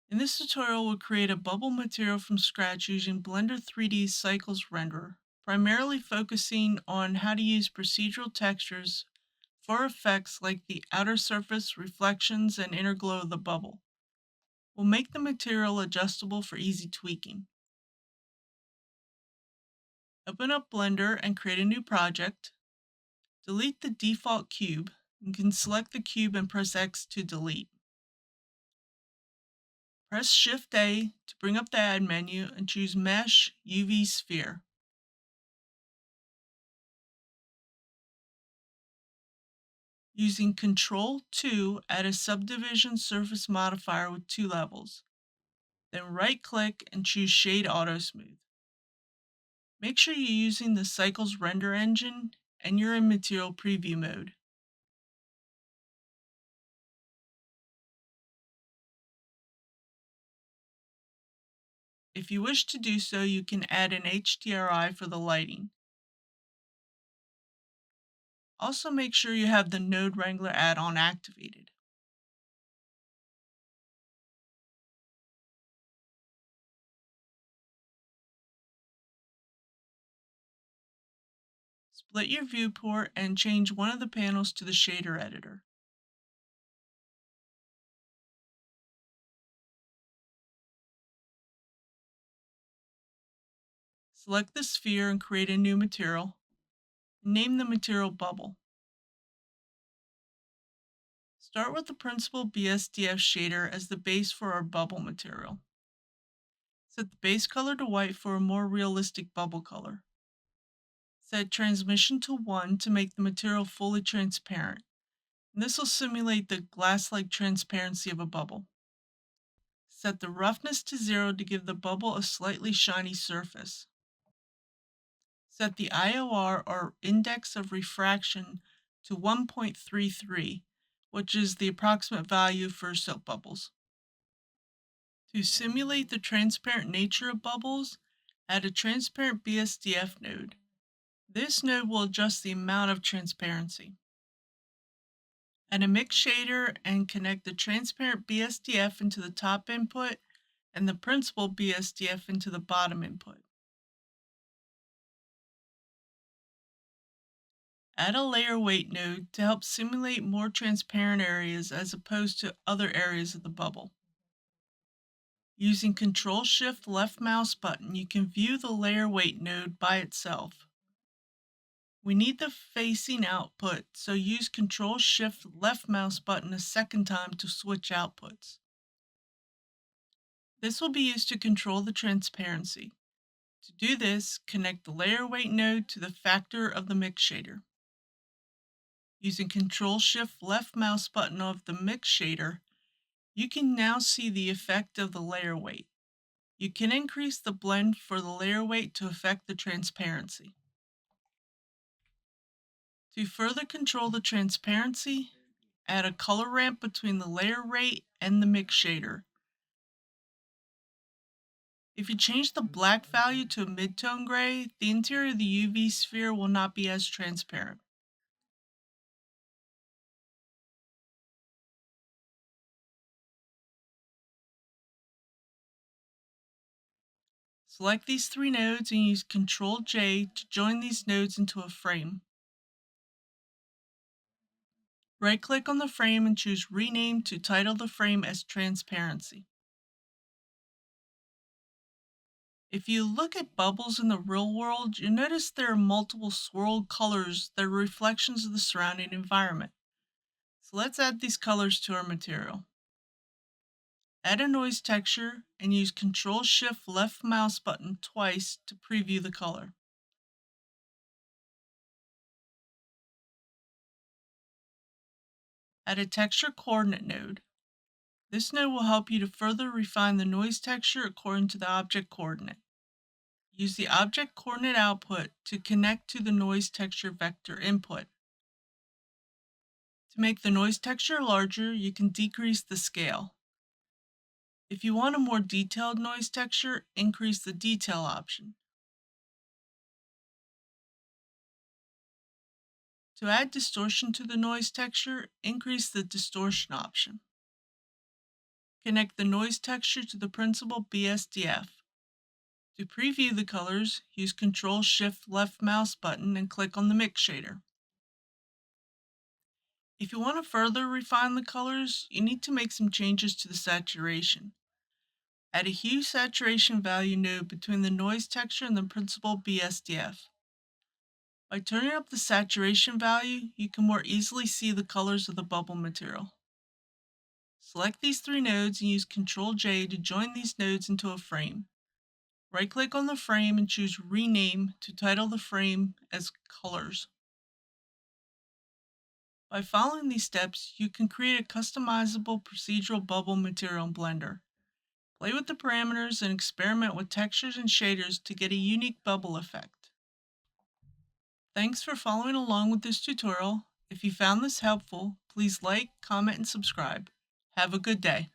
In this tutorial, we'll create a bubble material from scratch using Blender 3D Cycles Renderer, primarily focusing on how to use procedural textures for effects like the outer surface, reflections, and inner glow of the bubble. We'll make the material adjustable for easy tweaking. Open up Blender and create a new project. Delete the default cube. You can select the cube and press X to delete. Press Shift-A to bring up the Add menu and choose Mesh UV Sphere. Using Ctrl-2, add a subdivision surface modifier with 2 levels. Then right-click and choose Shade Auto Smooth. Make sure you're using the Cycles render engine and you're in Material Preview mode. If you wish to do so, you can add an HDRI for the lighting. Also make sure you have the Node Wrangler add-on activated. Split your viewport and change one of the panels to the shader editor. Select the sphere and create a new material. Name the material Bubble. Start with the principal BSDF shader as the base for our bubble material. Set the base color to white for a more realistic bubble color. Set transmission to 1 to make the material fully transparent. And this will simulate the glass-like transparency of a bubble. Set the roughness to 0 to give the bubble a slightly shiny surface. Set the IOR, or index of refraction, to 1.33, which is the approximate value for soap bubbles. To simulate the transparent nature of bubbles, add a transparent BSDF node. This node will adjust the amount of transparency. Add a mix shader and connect the transparent BSDF into the top input and the principal BSDF into the bottom input. Add a layer weight node to help simulate more transparent areas as opposed to other areas of the bubble. Using Ctrl-Shift left mouse button, you can view the layer weight node by itself. We need the facing output, so use Ctrl-Shift left mouse button a second time to switch outputs. This will be used to control the transparency. To do this, connect the layer weight node to the factor of the mix shader. Using Ctrl-Shift left mouse button of the mix shader, you can now see the effect of the layer weight. You can increase the blend for the layer weight to affect the transparency. To further control the transparency, add a color ramp between the layer rate and the mix shader. If you change the black value to a mid-tone gray, the interior of the UV sphere will not be as transparent. Select these 3 nodes and use Ctrl-J to join these nodes into a frame. Right-click on the frame and choose Rename to title the frame as Transparency. If you look at bubbles in the real world, you notice there are multiple swirled colors that are reflections of the surrounding environment. So let's add these colors to our material. Add a noise texture and use Ctrl-Shift left mouse button twice to preview the color. Add a texture coordinate node. This node will help you to further refine the noise texture according to the object coordinate. Use the object coordinate output to connect to the noise texture vector input. To make the noise texture larger, you can decrease the scale. If you want a more detailed noise texture, increase the detail option. To add distortion to the noise texture, increase the distortion option. Connect the noise texture to the Principled BSDF. To preview the colors, use Ctrl-Shift-Left mouse button and click on the Mix shader. If you want to further refine the colors, you need to make some changes to the saturation. Add a hue saturation value node between the noise texture and the Principled BSDF. By turning up the saturation value, you can more easily see the colors of the bubble material. Select these three nodes and use Ctrl-J to join these nodes into a frame. Right-click on the frame and choose Rename to title the frame as Colors. By following these steps, you can create a customizable procedural bubble material in Blender. Play with the parameters and experiment with textures and shaders to get a unique bubble effect. Thanks for following along with this tutorial. If you found this helpful, please like, comment, and subscribe. Have a good day.